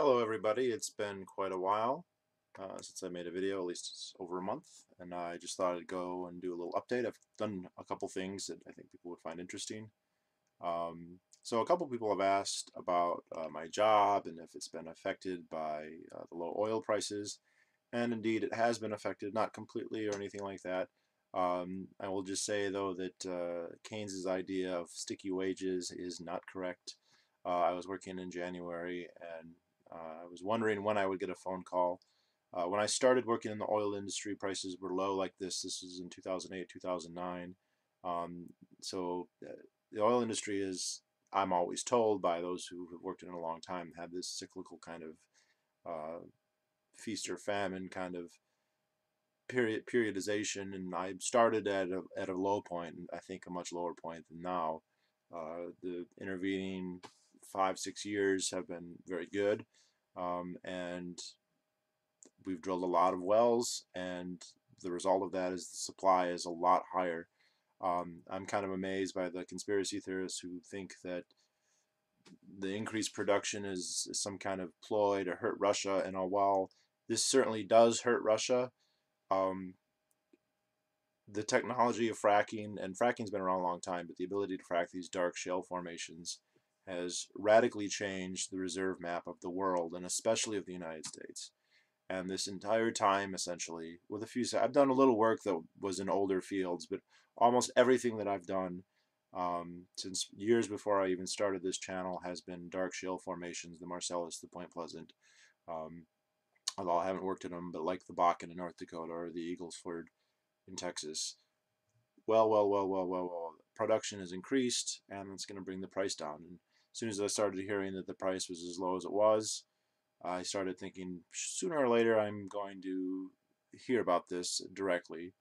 Hello everybody, it's been quite a while since I made a video, at least it's over a month, and I just thought I'd go and do a little update. I've done a couple things that I think people would find interesting. So a couple people have asked about my job and if it's been affected by the low oil prices, and indeed it has been affected, not completely or anything like that. I will just say though that Keynes's idea of sticky wages is not correct. I was working in January and I was wondering when I would get a phone call. When I started working in the oil industry, prices were low like this. This was in 2008, 2009. Um, so the oil industry is, I'm always told by those who have worked in it a long time, have this cyclical kind of feast or famine kind of periodization. And I started at a low point, and I think a much lower point than now. The intervening 5-6 years have been very good. And we've drilled a lot of wells, and the result of that is the supply is a lot higher. I'm kind of amazed by the conspiracy theorists who think that the increased production is some kind of ploy to hurt Russia, and while this certainly does hurt Russia, um, the technology of fracking, and fracking's been around a long time, but the ability to frack these dark shale formations has radically changed the reserve map of the world, and especially of the United States. And this entire time, essentially, with a few, I've done a little work that was in older fields, but almost everything that I've done since years before I even started this channel has been dark shale formations, the Marcellus, the Point Pleasant. Um, Although I haven't worked in them, but like the Bakken in North Dakota or the Eaglesford in Texas. Well, production has increased, and it's going to bring the price down. And as soon as I started hearing that the price was as low as it was, I started thinking sooner or later I'm going to hear about this directly.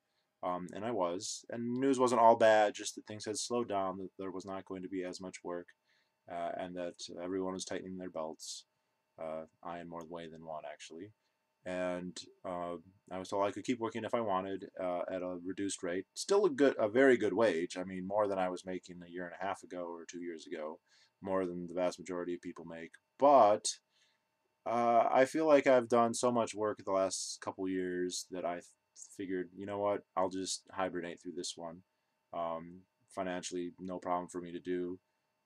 And I was. And news wasn't all bad, just that things had slowed down, that there was not going to be as much work, and that everyone was tightening their belts. I in more way than one, actually. And I was told I could keep working if I wanted at a reduced rate. Still a very good wage. I mean, more than I was making a year and a half ago or 2 years ago, more than the vast majority of people make. But I feel like I've done so much work the last couple years that I figured, you know what, I'll just hibernate through this one. Financially, no problem for me to do.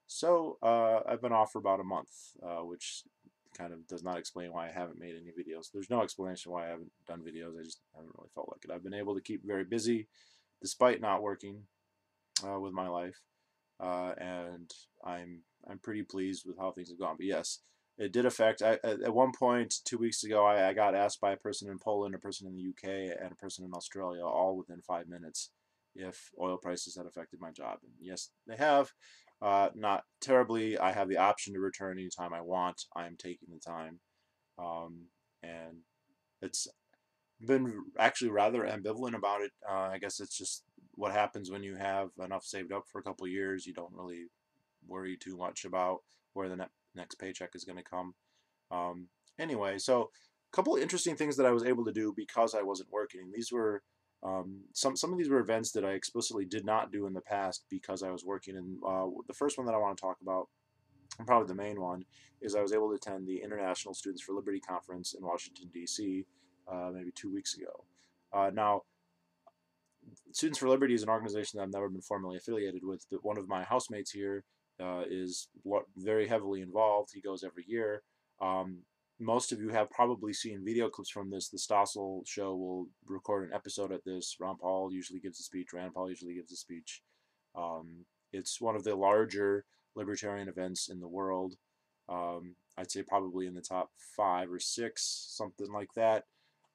So I've been off for about a month, which kind of does not explain why I haven't made any videos. There's no explanation why I haven't done videos. I just haven't really felt like it. I've been able to keep very busy despite not working with my life, and I'm pretty pleased with how things have gone. But yes, it did affect. At one point 2 weeks ago, I got asked by a person in Poland, a person in the UK, and a person in Australia, all within 5 minutes, if oil prices had affected my job. And yes, they have. Not terribly. I have the option to return anytime I want. I'm taking the time, and it's been actually rather ambivalent about it. I guess it's just what happens when you have enough saved up for a couple of years. You don't really worry too much about where the next paycheck is going to come. Anyway, so a couple of interesting things that I was able to do because I wasn't working. These were some of these were events that I explicitly did not do in the past because I was working. And the first one that I want to talk about, and probably the main one, is I was able to attend the International Students for Liberty conference in Washington, D.C. Maybe 2 weeks ago. Now, Students for Liberty is an organization that I've never been formally affiliated with, but one of my housemates here is very heavily involved. He goes every year. Most of you have probably seen video clips from this. The Stossel show will record an episode at this. Ron Paul usually gives a speech. Rand Paul usually gives a speech. It's one of the larger libertarian events in the world. I'd say probably in the top 5 or 6, something like that.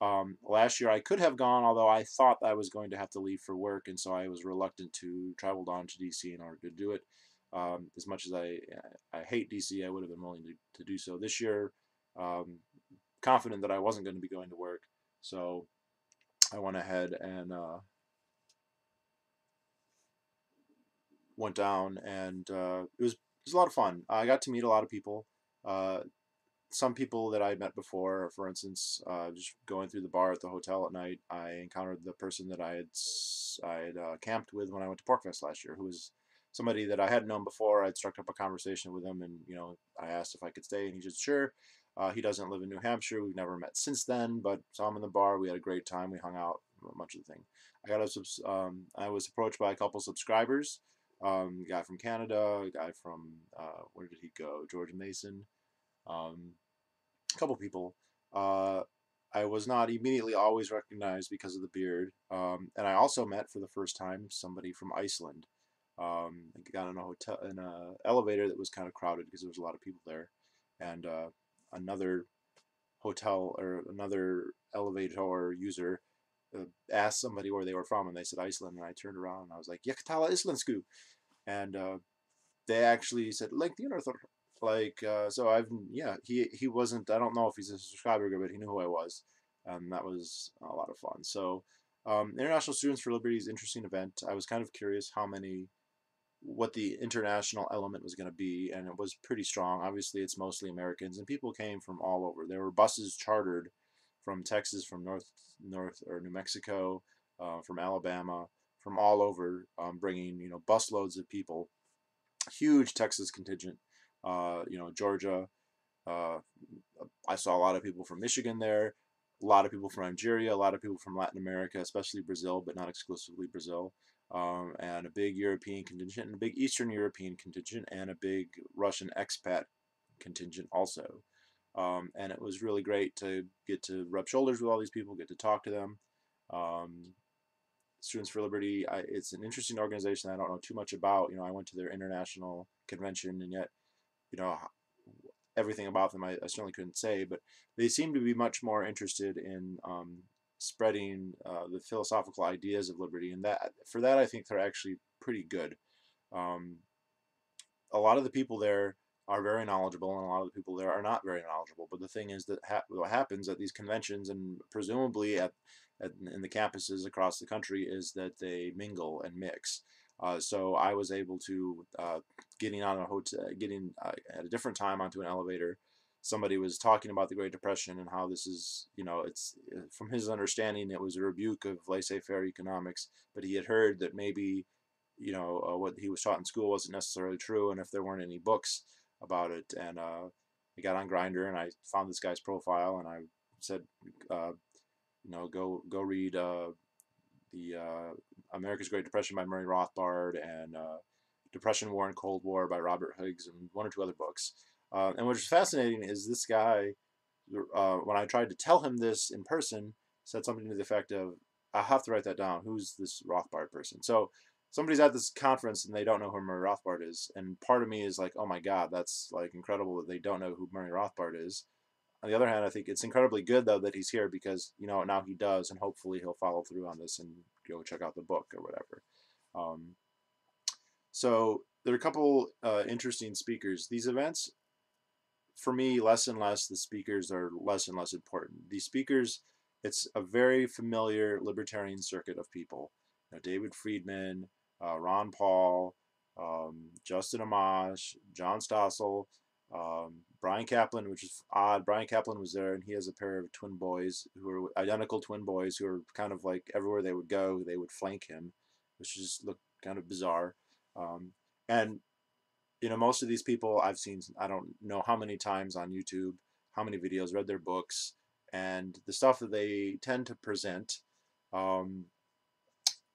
Last year I could have gone, although I thought I was going to have to leave for work, and so I was reluctant to travel down to DC in order to do it. As much as I hate DC, I would have been willing to do so this year, confident that I wasn't going to be going to work. So I went ahead and went down, and it was a lot of fun. I got to meet a lot of people. Some people that I had met before, for instance, just going through the bar at the hotel at night, I encountered the person that I had camped with when I went to PorcFest last year, who was somebody that I hadn't known before. I'd struck up a conversation with him, and I asked if I could stay, and he said sure. He doesn't live in New Hampshire. We've never met since then, but saw him in the bar. We had a great time. We hung out, a bunch of the thing. I was approached by a couple subscribers. A guy from Canada, a guy from where did he go? George Mason. A couple people. Uh, I was not immediately always recognized because of the beard. And I also met for the first time somebody from Iceland. I got in a hotel in a elevator that was kind of crowded because there was a lot of people there, and another hotel or another elevator user asked somebody where they were from, and they said Iceland, and I turned around and I was like, "Ég tala íslensku," and they actually said like so I've yeah he wasn't, I don't know if he's a subscriber, but he knew who I was, and that was a lot of fun. So International Students for Liberty is an interesting event. I was kind of curious what the international element was going to be, and it was pretty strong. Obviously, it's mostly Americans, and people came from all over. There were buses chartered from Texas, from North or New Mexico, from Alabama, from all over, bringing busloads of people. Huge Texas contingent. Georgia. Uh, I saw a lot of people from Michigan there. A lot of people from Nigeria. A lot of people from Latin America, especially Brazil, but not exclusively Brazil. And a big European contingent, and a big Eastern European contingent, and a big Russian expat contingent also. And it was really great to get to rub shoulders with all these people, get to talk to them. Students for Liberty, it's an interesting organization I don't know too much about. I went to their international convention, and yet, everything about them I certainly couldn't say, but they seem to be much more interested in spreading the philosophical ideas of liberty, and for that I think they're actually pretty good. Um, a lot of the people there are very knowledgeable, and a lot of the people there are not very knowledgeable. But the thing is that what happens at these conventions, and presumably in the campuses across the country, is that they mingle and mix. So I was able to getting at a different time onto an elevator. Somebody was talking about the Great Depression and how this is, it's from his understanding it was a rebuke of laissez-faire economics, but he had heard that maybe what he was taught in school wasn't necessarily true, and if there weren't any books about it. And I got on Grinder and I found this guy's profile, and I said, go read the America's Great Depression by Murray Rothbard, and Depression, War, and Cold War by Robert Higgs, and one or two other books. And what's fascinating is this guy, when I tried to tell him this in person, said something to the effect of, "I have to write that down. Who's this Rothbard person?" So somebody's at this conference and they don't know who Murray Rothbard is, and part of me is like, "Oh my God, that's like incredible that they don't know who Murray Rothbard is." On the other hand, I think it's incredibly good though that he's here, because now he does, and hopefully he'll follow through on this and go check out the book or whatever. So there are a couple interesting speakers. These events, for me, less and less, the speakers are less and less important. These speakers, it's a very familiar libertarian circuit of people. David Friedman, Ron Paul, Justin Amash, John Stossel, Brian Kaplan, which is odd. Brian Kaplan was there, and he has a pair of twin boys who are identical twin boys who are kind of like everywhere they would go, they would flank him, which just looked kind of bizarre. And most of these people I've seen, I don't know how many times on YouTube, how many videos, read their books, and the stuff that they tend to present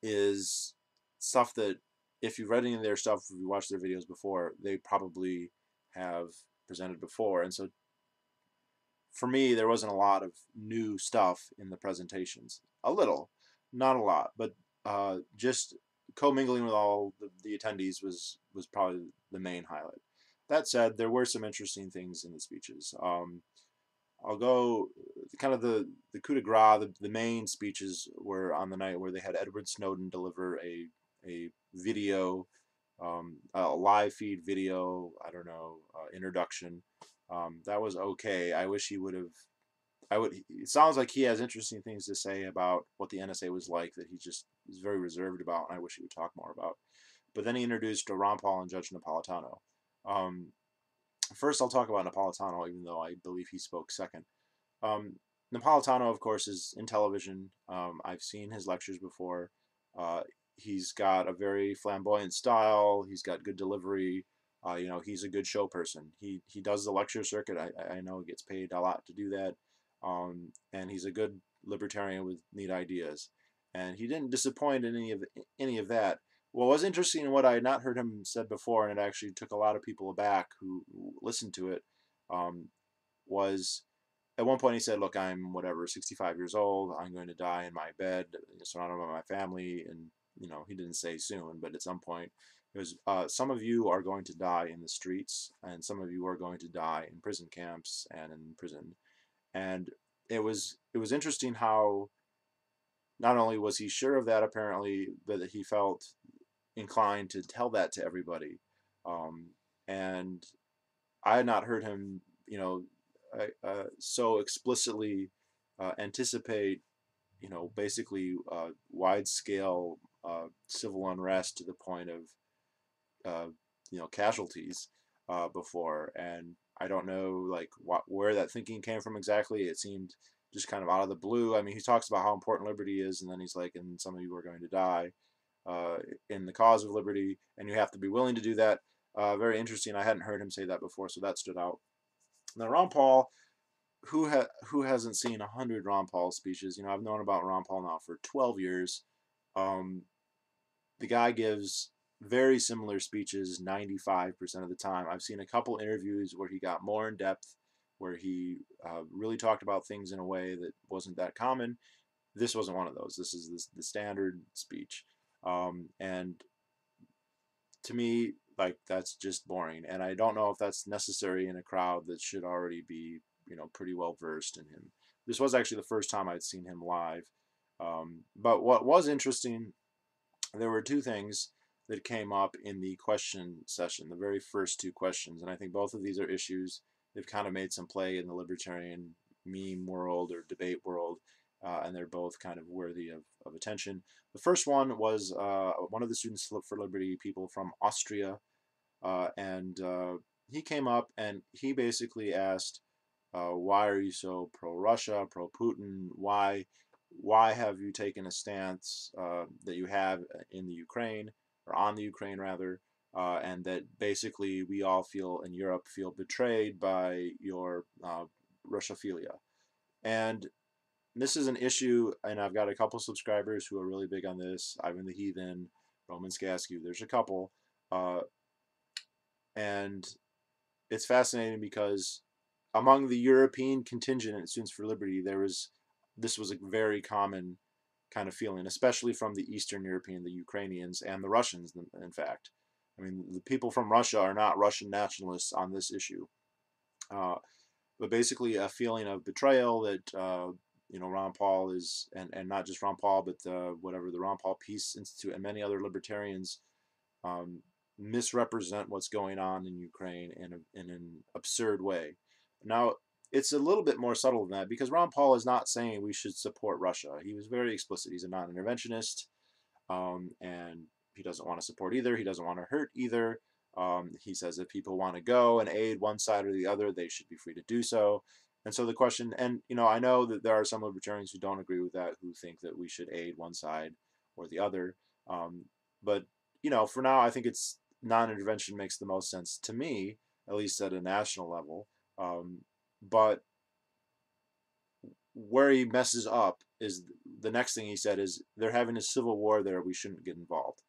is stuff that if you've read any of their stuff, if you watched their videos before, they probably have presented before. And so for me, there wasn't a lot of new stuff in the presentations. A little, not a lot, but just commingling with all the attendees was probably the main highlight. That said, there were some interesting things in the speeches. I'll go kind of the coup de grace. The main speeches were on the night where they had Edward Snowden deliver a video, a live feed video. I don't know, introduction. That was okay. I wish he would have. It sounds like he has interesting things to say about what the NSA was like that he just is very reserved about, and I wish he would talk more about. But then he introduced Ron Paul and Judge Napolitano. First, I'll talk about Napolitano, even though I believe he spoke second. Napolitano, of course, is in television. I've seen his lectures before. He's got a very flamboyant style. He's got good delivery. You know, he's a good show person. He does the lecture circuit. I know he gets paid a lot to do that, and he's a good libertarian with neat ideas. And he didn't disappoint in any of that. What was interesting and what I had not heard him said before, and it actually took a lot of people aback who listened to it, um, was at one point he said, "Look, I'm whatever, 65 years old. I'm going to die in my bed, surrounded by my family." And you know, he didn't say soon, but at some point, it was some of you are going to die in the streets, and some of you are going to die in prison camps and in prison. And it was interesting how not only was he sure of that apparently, but that he felt inclined to tell that to everybody. Um, and I had not heard him, you know, so explicitly anticipate, you know, basically wide scale civil unrest to the point of, uh, you know, casualties before. And I don't know like where that thinking came from exactly. It seemed just kind of out of the blue. I mean, he talks about how important liberty is, and then he's like, and some of you are going to die uh, in the cause of liberty, and you have to be willing to do that. Very interesting. I hadn't heard him say that before, so that stood out. Now, Ron Paul, who hasn't seen 100 Ron Paul speeches? You know, I've known about Ron Paul now for 12 years. Um, the guy gives very similar speeches 95% of the time. I've seen a couple interviews where he got more in depth, where he really talked about things in a way that wasn't that common. This wasn't one of those. This is the standard speech. And to me, like that's just boring. And I don't know if that's necessary in a crowd that should already be, you know, pretty well versed in him. This was actually the first time I'd seen him live. But what was interesting, there were two things that came up in the question session, the very first two questions. And I think both of these are issues they've kind of made some play in the libertarian meme world or debate world. And they're both kind of worthy of attention. The first one was one of the Students for Liberty people from Austria, and he came up and he basically asked, "Why are you so pro-Russia, pro-Putin? Why have you taken a stance that you have in the Ukraine, or on the Ukraine rather, and that basically we all feel in Europe feel betrayed by your Russophilia?" And this is an issue, and I've got a couple subscribers who are really big on this. Ivan the Heathen, Roman Skaskew. There's a couple, uh, and it's fascinating because among the European contingent at Students for Liberty, this was a very common kind of feeling, especially from the Eastern European, the Ukrainians and the Russians. In fact, I mean, the people from Russia are not Russian nationalists on this issue, but basically a feeling of betrayal that you know, Ron Paul is, and not just Ron Paul, but whatever the Ron Paul Peace Institute and many other libertarians um, misrepresent what's going on in Ukraine in an absurd way. Now, it's a little bit more subtle than that because Ron Paul is not saying we should support Russia. He was very explicit. He's a non-interventionist, and he doesn't want to support either. He doesn't want to hurt either. He says if people want to go and aid one side or the other, they should be free to do so. And so the question, and you know, I know that there are some libertarians who don't agree with that, who think that we should aid one side or the other. But you know, for now, I think it's non-intervention makes the most sense to me, at least at a national level. But where he messes up is the next thing he said is they're having a civil war there. We shouldn't get involved.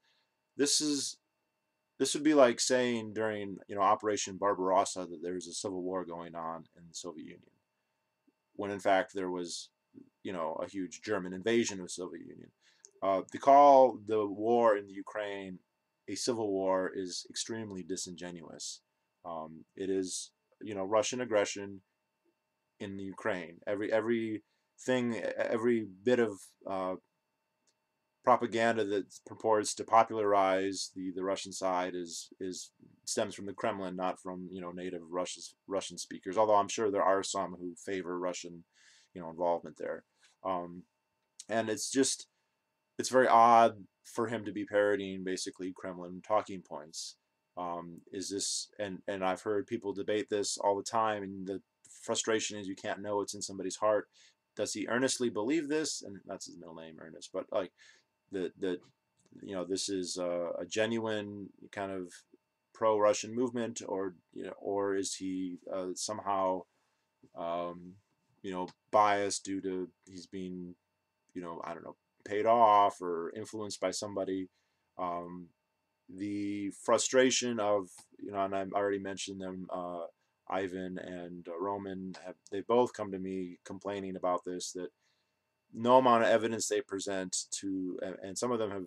This is this would be like saying during, you know, Operation Barbarossa that there was a civil war going on in the Soviet Union, when in fact there was, you know, a huge German invasion of the Soviet Union. To call the war in the Ukraine a civil war is extremely disingenuous. It is, you know, Russian aggression in the Ukraine. Every bit of propaganda that purports to popularize the Russian side is stems from the Kremlin, not from, you know, native Russian speakers. Although I'm sure there are some who favor Russian, you know, involvement there. Um, and it's very odd for him to be parodying basically Kremlin talking points. Is this, and I've heard people debate this all the time, and the frustration is you can't know what's in somebody's heart. Does he earnestly believe this? And that's his middle name, Ernest. But like the you know, this is a genuine kind of pro-Russian movement, or or is he somehow biased due to he's being I don't know, paid off or influenced by somebody. Um, the frustration of and I already mentioned them. Ivan and Roman they both come to me complaining about this, that no amount of evidence they present to, and some of them have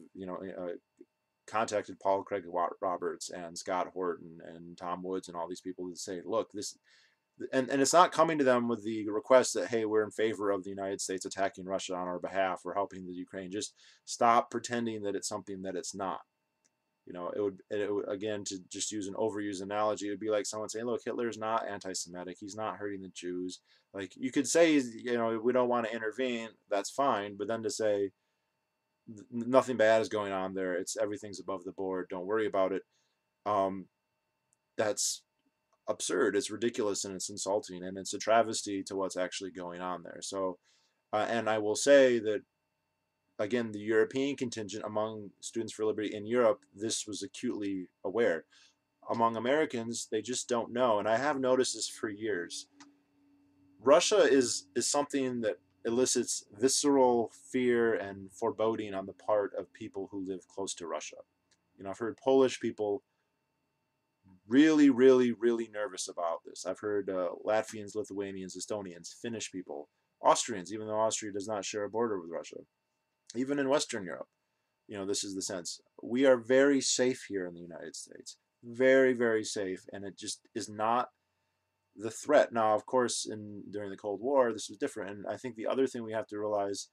contacted Paul Craig Roberts and Scott Horton and Tom Woods and all these people to say, look, this, and it's not coming to them with the request that, hey, we're in favor of the United States attacking Russia on our behalf or helping the Ukraine. Just stop pretending that it's something that it's not. It would again, to just use an overused analogy, it would be like someone saying, look, Hitler's not anti-Semitic, he's not hurting the Jews. Like, you could say, we don't want to intervene, that's fine, but then to say nothing bad is going on there, it's everything's above the board, don't worry about it, that's absurd, it's ridiculous, and it's insulting, and it's a travesty to what's actually going on there. So and I will say that, again, the European contingent among Students for Liberty in Europe, this was acutely aware. Among Americans, they just don't know, and I have noticed this for years. Russia is something that elicits visceral fear and foreboding on the part of people who live close to Russia. I've heard Polish people really, really, really nervous about this. I've heard Latvians, Lithuanians, Estonians, Finnish people, Austrians, even though Austria does not share a border with Russia. Even in Western Europe, this is the sense. We are very safe here in the United States. Very, very safe, and it just is not the threat. Now, of course, during the Cold War, this was different, and I think the other thing we have to realize,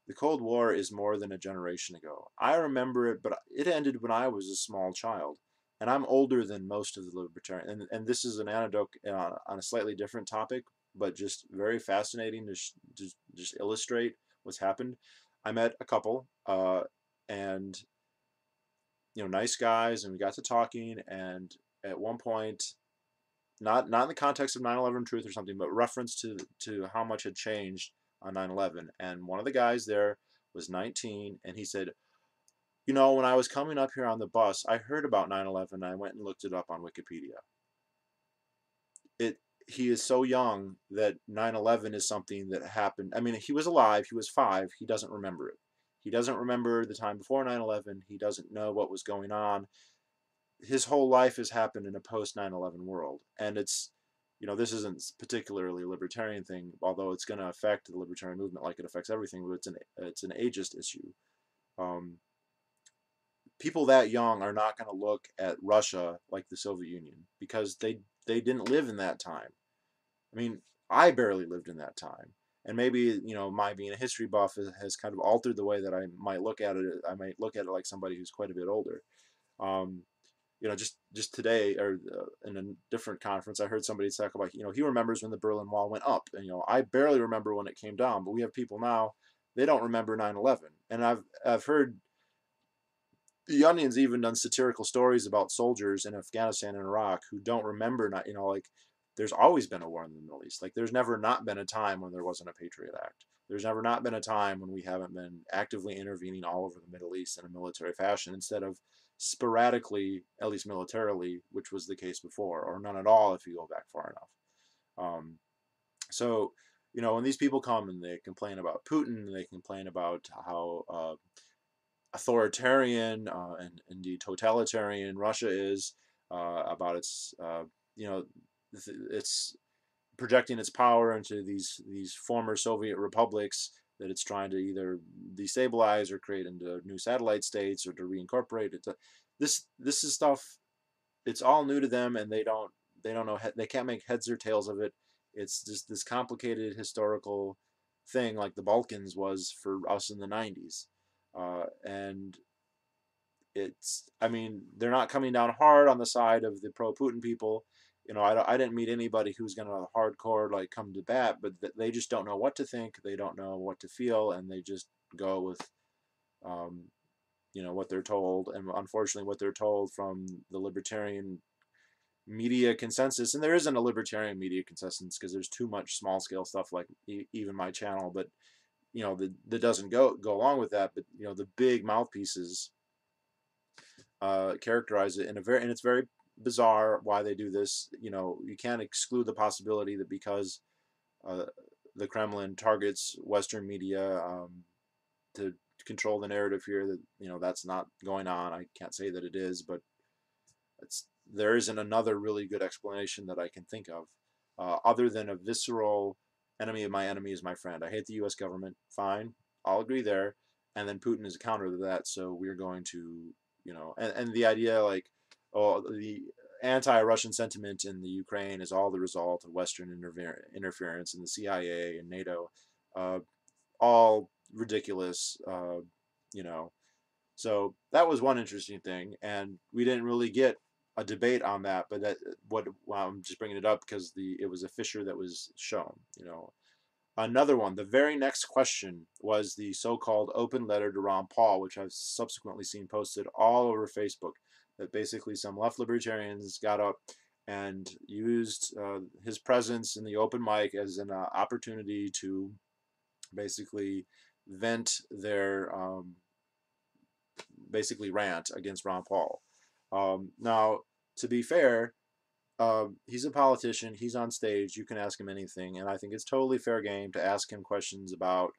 the Cold War is more than a generation ago. I remember it, but it ended when I was a small child, and I'm older than most of the libertarians. And this is an anecdote on a slightly different topic, but just very fascinating to just illustrate what's happened. I met a couple, and nice guys, and we got to talking, and at one point, not in the context of 9/11 truth or something, but reference to how much had changed on 9/11. And one of the guys there was 19, and he said, when I was coming up here on the bus, I heard about 9/11. I went and looked it up on Wikipedia. He is so young that 9/11 is something that happened. I mean, he was alive. He was 5. He doesn't remember it. He doesn't remember the time before 9/11. He doesn't know what was going on. His whole life has happened in a post 9/11 world, and it's, this isn't particularly a libertarian thing, although it's going to affect the libertarian movement like it affects everything. But it's an ageist issue. People that young are not going to look at Russia like the Soviet Union, because they didn't live in that time. I mean, I barely lived in that time. And maybe, my being a history buff has kind of altered the way that I might look at it. I might look at it like somebody who's quite a bit older. Just today, or in a different conference, I heard somebody talk about, he remembers when the Berlin Wall went up. And, I barely remember when it came down, but we have people now, they don't remember 9/11. And I've heard the Onion's even done satirical stories about soldiers in Afghanistan and Iraq who don't remember, not, like, there's always been a war in the Middle East. Like, there's never not been a time when there wasn't a Patriot Act. There's never not been a time when we haven't been actively intervening all over the Middle East in a military fashion, instead of sporadically, at least militarily, which was the case before, or none at all if you go back far enough. So, when these people come and they complain about Putin, they complain about how authoritarian and indeed totalitarian Russia is, about its it's projecting its power into these former Soviet republics that it's trying to either destabilize or create into new satellite states or to reincorporate it. This is stuff. It's all new to them, and they don't know. They can't make heads or tails of it. It's just this complicated historical thing, like the Balkans was for us in the 90s. And I mean, they're not coming down hard on the side of the pro-Putin people. I didn't meet anybody who's going to hardcore, like, come to bat, but they just don't know what to think. They don't know what to feel, and they just go with, what they're told. And unfortunately, what they're told from the libertarian media consensus, and there isn't a libertarian media consensus because there's too much small scale stuff, like even my channel, but that doesn't go along with that. But the big mouthpieces characterize it and it's very bizarre why they do this. You know, you can't exclude the possibility that because uh, the Kremlin targets Western media to control the narrative here, that that's not going on. I can't say that it is, but there isn't another really good explanation that I can think of, other than a visceral enemy of my enemy is my friend. I hate the U.S. government. Fine, I'll agree there. And then Putin is a counter to that, so we're going to, and the idea like, oh, the anti-Russian sentiment in the Ukraine is all the result of Western interference in the CIA and NATO, uh, all ridiculous, you know. So that was one interesting thing, and we didn't really get a debate on that. But well, I'm just bringing it up because it was a fissure that was shown. Another one. The very next question was the so-called open letter to Ron Paul, which I've subsequently seen posted all over Facebook. That basically some left libertarians got up and used his presence in the open mic as an opportunity to basically vent their basically rant against Ron Paul. Now, to be fair, he's a politician. He's on stage. You can ask him anything, and I think it's totally fair game to ask him questions about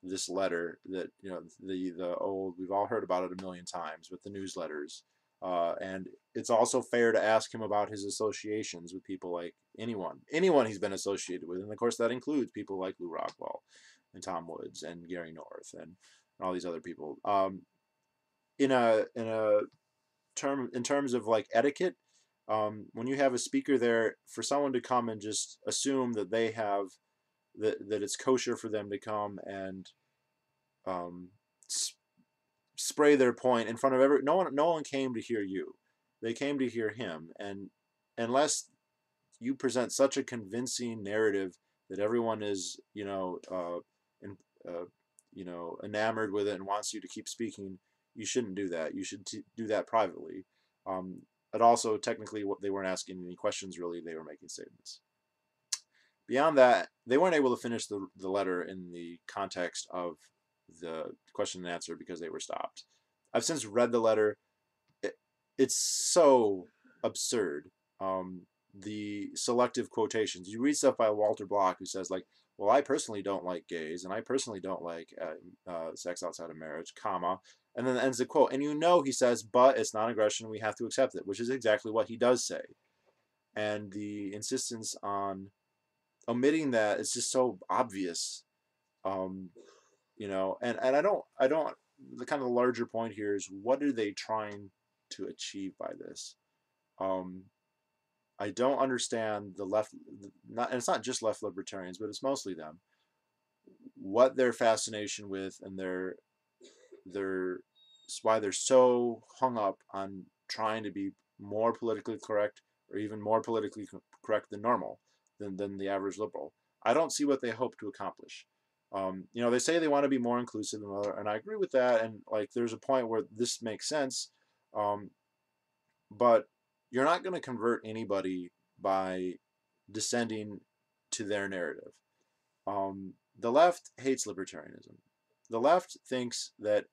this letter that the old, we've all heard about it a million times with the newsletters. And it's also fair to ask him about his associations with people like anyone he's been associated with, and of course that includes people like Lou Rockwell and Tom Woods and Gary North and all these other people. In terms of like etiquette, when you have a speaker there, for someone to come and just assume that they have that it's kosher for them to come and um, spray their point in front of no one came to hear you. They came to hear him, and unless you present such a convincing narrative that everyone is enamored with it and wants you to keep speaking, you shouldn't do that. You should do that privately. But also, technically, they weren't asking any questions, really. They were making statements. Beyond that, they weren't able to finish the letter in the context of the question and answer because they were stopped. I've since read the letter. It's so absurd. The selective quotations. You read stuff by Walter Block who says like, well, I personally don't like gays, and I personally don't like sex outside of marriage, comma, and then ends the quote. And he says, but it's not aggression, we have to accept it, which is exactly what he does say. And the insistence on omitting that is just so obvious. And I don't, the kind of the larger point here is, what are they trying to achieve by this? I don't understand the left, and it's not just left libertarians, but it's mostly them, what their fascination with and why they're so hung up on trying to be more politically correct, or even more politically correct than normal, than the average liberal. I don't see what they hope to accomplish. They say they want to be more inclusive, and I agree with that. And like, there's a point where this makes sense, but you're not going to convert anybody by descending to their narrative. The left hates libertarianism. The left thinks that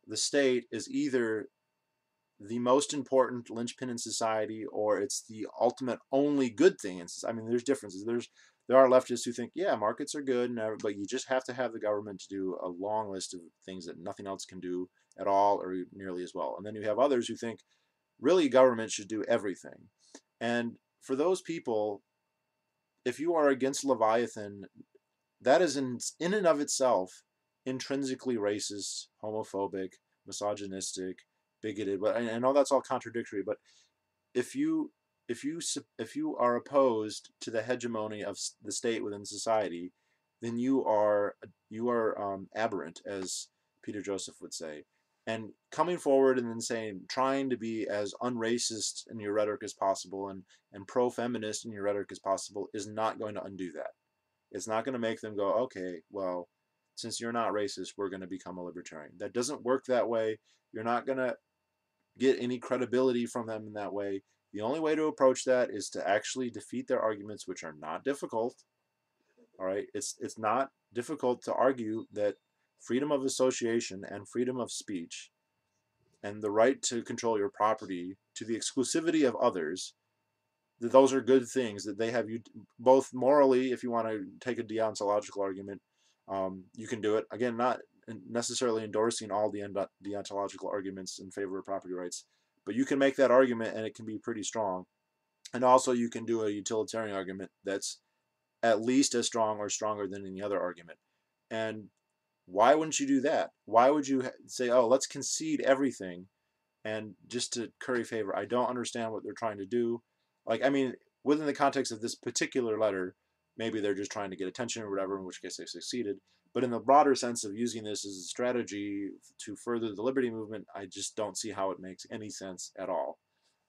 the state is either the most important linchpin in society, or it's the ultimate only good thing in society. I mean, there's differences. There are leftists who think, yeah, markets are good, but you just have to have the government to do a long list of things that nothing else can do at all or nearly as well. And then you have others who think, really, government should do everything. And for those people, if you are against Leviathan, that is in and of itself intrinsically racist, homophobic, misogynistic, bigoted. But I know that's all contradictory. But if you are opposed to the hegemony of the state within society, then you are aberrant, as Peter Joseph would say. And coming forward and then trying to be as unracist in your rhetoric as possible and pro-feminist in your rhetoric as possible is not going to undo that. It's not going to make them go, okay, well, since you're not racist, we're going to become a libertarian. That doesn't work that way. You're not going to get any credibility from them in that way. The only way to approach that is to actually defeat their arguments, which are not difficult. All right, it's not difficult to argue that freedom of association and freedom of speech and the right to control your property to the exclusivity of others, that those are good things, that they have you both morally, if you want to take a deontological argument, you can do it. Again, not necessarily endorsing all the deontological arguments in favor of property rights, but you can make that argument and it can be pretty strong. And also you can do a utilitarian argument that's at least as strong or stronger than any other argument. And why wouldn't you do that? Why would you say, oh, let's concede everything and just to curry favor? I don't understand what they're trying to do. Like, I mean, within the context of this particular letter, maybe they're just trying to get attention or whatever, in which case they succeeded. But in the broader sense of using this as a strategy to further the liberty movement, I just don't see how it makes any sense at all.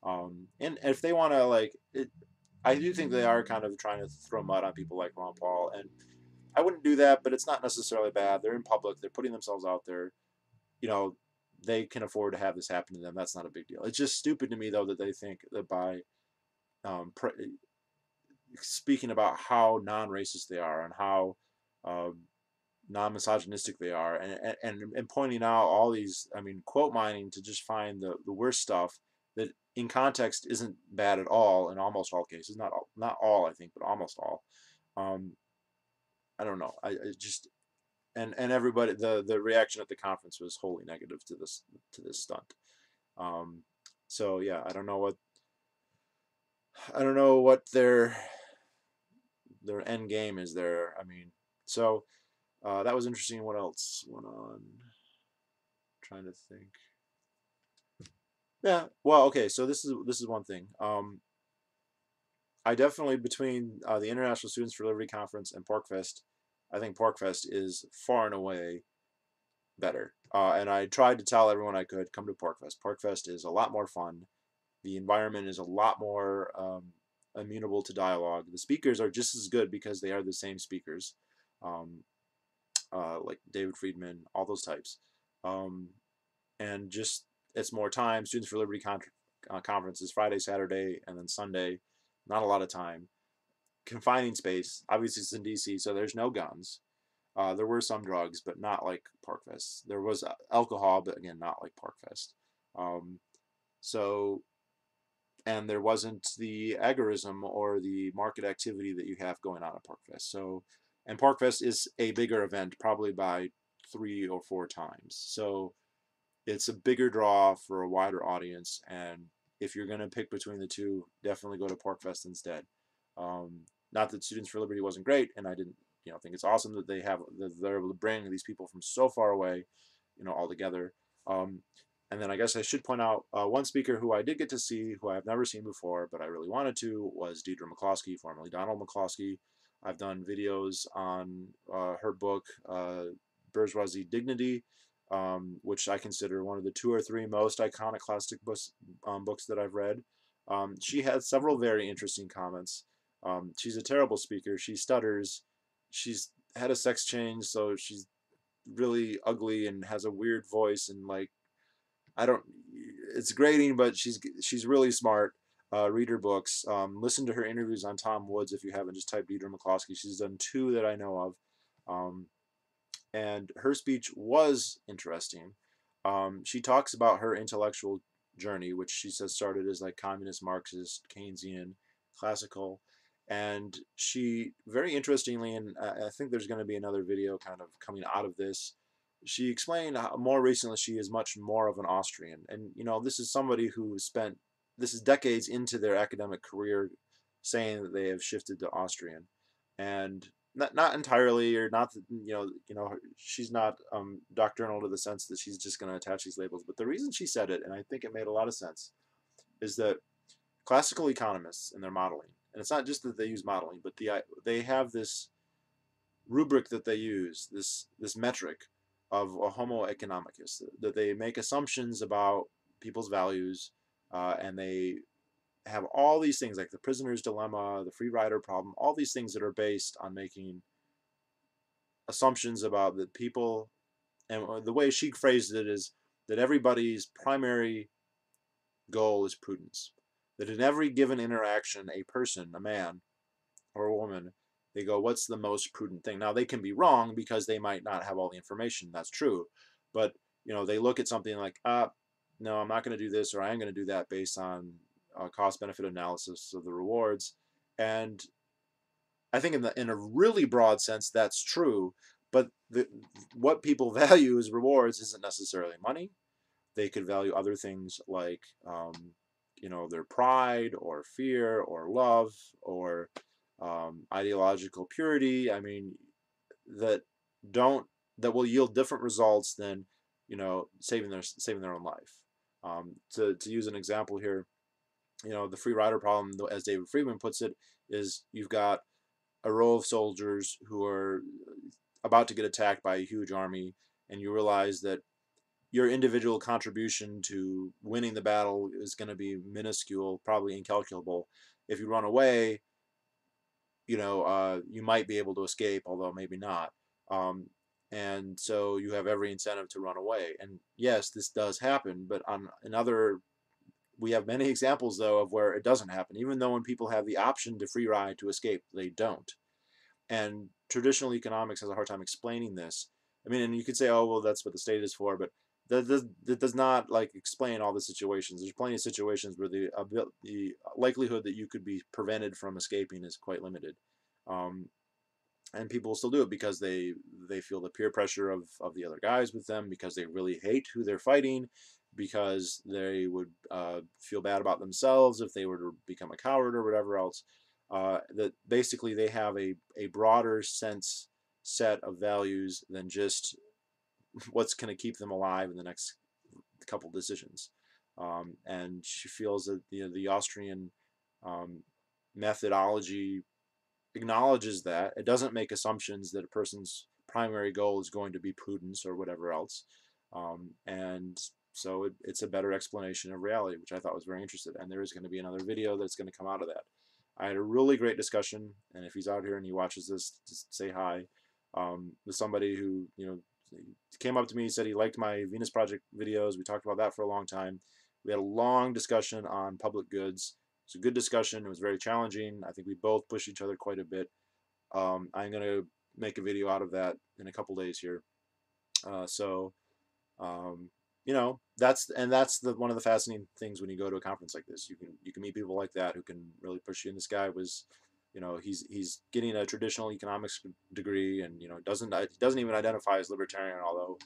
And if they want to, like, I do think they are kind of trying to throw mud on people like Ron Paul, and I wouldn't do that, but it's not necessarily bad. They're in public, they're putting themselves out there. You know, they can afford to have this happen to them. That's not a big deal. It's just stupid to me, though, that they think that by speaking about how non-racist they are and how uh, non-misogynistic they are, and pointing out all these, I mean, quote mining to just find the worst stuff that in context isn't bad at all in almost all cases. Not all, I think, but almost all. Um, I don't know. I just and everybody, the reaction at the conference was wholly negative to this stunt. Um, so yeah, I don't know what their end game is there. I mean, so that was interesting. What else went on? Trying to think. Yeah. Well, okay. So this is one thing. I definitely, between the International Students for Liberty Conference and PorcFest, I think PorcFest is far and away better. And I tried to tell everyone I could come to PorcFest. PorcFest is a lot more fun. The environment is a lot more amenable to dialogue. The speakers are just as good because they are the same speakers, um, like David Friedman, all those types. Um, and just it's more time. Students for Liberty conference is Friday, Saturday, and then Sunday. Not a lot of time. Confining space. Obviously, it's in DC, so there's no guns. There were some drugs, but not like PorcFest. There was alcohol, but again, not like PorcFest. Um, so, and there wasn't the agorism or the market activity that you have going on at PorcFest. So, and PorcFest is a bigger event, probably by 3 or 4 times. So, it's a bigger draw for a wider audience. And if you're going to pick between the two, definitely go to PorcFest instead. Not that Students for Liberty wasn't great, and I didn't, think it's awesome that they're able to bring these people from so far away, all together. And then I guess I should point out one speaker who I did get to see, who I've never seen before, but I really wanted to, was Deidre McCloskey, formerly Donald McCloskey. I've done videos on her book, Bourgeoisie Dignity, which I consider one of the 2 or 3 most iconic classic books that I've read. She had several very interesting comments. She's a terrible speaker. She stutters. She's had a sex change, so she's really ugly and has a weird voice, and like, I don't. It's grating, but she's really smart. Read her books. Listen to her interviews on Tom Woods if you haven't. Just type Deidre McCloskey. She's done 2 that I know of. And her speech was interesting. She talks about her intellectual journey, which she says started as like communist, Marxist, Keynesian, classical, and she very interestingly, and I think there's going to be another video kind of coming out of this. She explained how more recently she is much more of an Austrian, and this is somebody who spent this is decades into their academic career saying that they have shifted to Austrian, and not entirely, or not that, she's not doctrinal to the sense that she's just going to attach these labels. But the reason she said it, and I think it made a lot of sense, is that classical economists in their modeling, and it's not just that they use modeling, but they have this rubric that they use, this metric of a homo economicus, that they make assumptions about people's values, and they have all these things like the prisoner's dilemma, the free rider problem, all these things that are based on making assumptions about the people. And the way she phrased it is that everybody's primary goal is prudence. That in every given interaction, a person, a man or a woman, they go, what's the most prudent thing? Now, they can be wrong because they might not have all the information. That's true. But, they look at something like, no, I'm not going to do this, or I am going to do that based on cost-benefit analysis of the rewards. And I think in a really broad sense, that's true. But what people value as rewards isn't necessarily money. They could value other things like, their pride or fear or love or ideological purity. I mean, that don't that will yield different results than saving their own life. To use an example here, the free rider problem, as David Friedman puts it, is you've got a row of soldiers who are about to get attacked by a huge army, and you realize that your individual contribution to winning the battle is going to be minuscule, probably incalculable. If you run away, you might be able to escape, although maybe not. Um, and so you have every incentive to run away. And yes, this does happen, but we have many examples though of where it doesn't happen. Even though when people have the option to free ride to escape, they don't. And traditional economics has a hard time explaining this. I mean, and you could say, oh, well, that's what the state is for, but that does not like explain all the situations. There's plenty of situations where the likelihood that you could be prevented from escaping is quite limited. Um, and people still do it because they feel the peer pressure of the other guys with them, because they really hate who they're fighting, because they would feel bad about themselves if they were to become a coward or whatever else. That basically they have a broader set of values than just what's going to keep them alive in the next couple decisions. And she feels that the Austrian methodology acknowledges that. It doesn't make assumptions that a person's primary goal is going to be prudence or whatever else. And so it's a better explanation of reality, which I thought was very interesting. And there is going to be another video that's going to come out of that. I had a really great discussion, and if he's out here and he watches this, just say hi. With somebody who came up to me, said he liked my Venus Project videos. We talked about that for a long time. We had a long discussion on public goods. It was a good discussion. It was very challenging. I think we both pushed each other quite a bit. I'm going to make a video out of that in a couple days here. That's one of the fascinating things when you go to a conference like this. You can meet people like that who can really push you. And this guy was, he's getting a traditional economics degree, and doesn't even identify as libertarian. Although,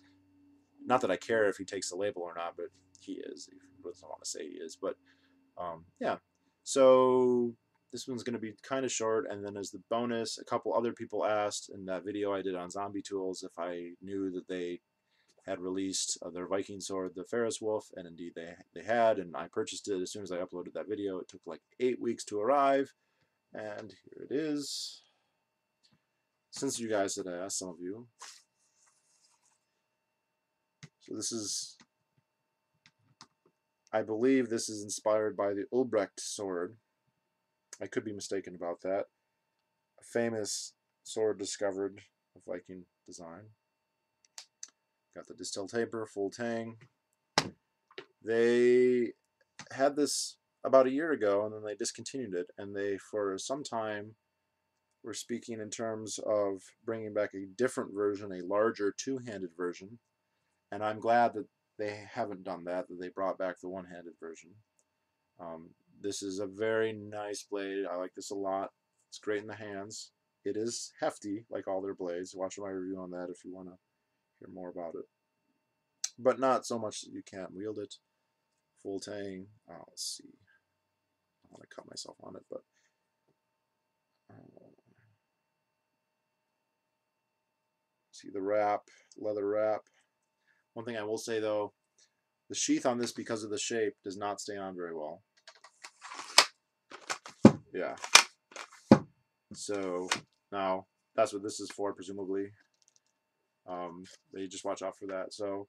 not that I care if he takes the label or not, but he is. He doesn't want to say he is, but yeah. So this one's going to be kind of short, and then as the bonus, a couple other people asked in that video I did on zombie tools if I knew that they had released their Viking sword, the Ferris Wolf, and indeed they had, and I purchased it as soon as I uploaded that video. It took like 8 weeks to arrive, and here it is. Since you guys had asked, some of you. So this is, I believe this is inspired by the Ulbrecht sword. I could be mistaken about that. A famous sword discovered of Viking design. Got the distilled taper, full tang. They had this about a year ago, and then they discontinued it, and they, for some time, were speaking in terms of bringing back a different version, a larger two-handed version, and I'm glad that they haven't done that they brought back the one-handed version. This is a very nice blade. I like this a lot. It's great in the hands. It is hefty, like all their blades. Watch my review on that if you want to hear more about it. But not so much that you can't wield it. Full tang. Let's see. I want to cut myself on it, but see the wrap, leather wrap. One thing I will say though, the sheath on this, because of the shape, does not stay on very well. Yeah. So now that's what this is for, presumably. You just watch out for that. So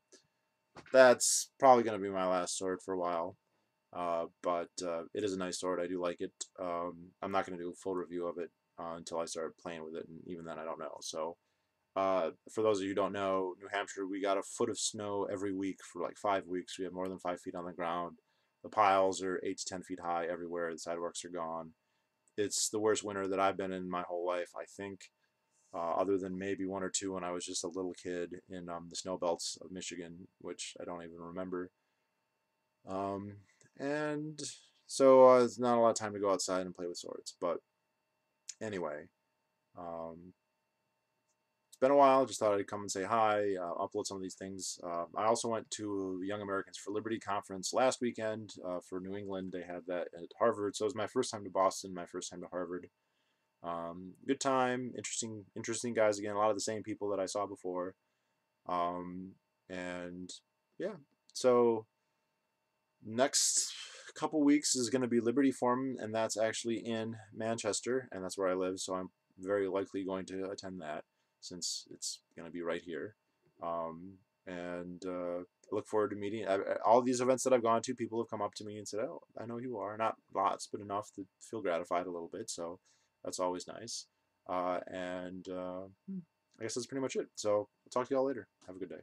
that's probably going to be my last sword for a while. But it is a nice sword. I do like it. I'm not going to do a full review of it until I start playing with it, and even then I don't know. So for those of you who don't know, New Hampshire, we got a foot of snow every week for like 5 weeks. We have more than 5 feet on the ground. The piles are 8 to 10 feet high everywhere. The sidewalks are gone. It's the worst winter that I've been in my whole life, I think, other than maybe 1 or 2 when I was just a little kid in the snow belts of Michigan, which I don't even remember. Um, and so it's not a lot of time to go outside and play with swords. But anyway, um, it's been a while. Just thought I'd come and say hi, upload some of these things. I also went to Young Americans for Liberty conference last weekend for New England. They had that at Harvard, so it was my first time to Boston, my first time to Harvard. Good time, interesting guys again. A lot of the same people that I saw before. Um, and yeah, so next couple weeks is going to be Liberty Forum, and that's actually in Manchester, and that's where I live. So I'm very likely going to attend that since it's going to be right here. And I look forward to meeting all these events that I've gone to. People have come up to me and said, "Oh, I know who you are." Not lots, but enough to feel gratified a little bit. So that's always nice. And I guess that's pretty much it. So I'll talk to y'all later. Have a good day.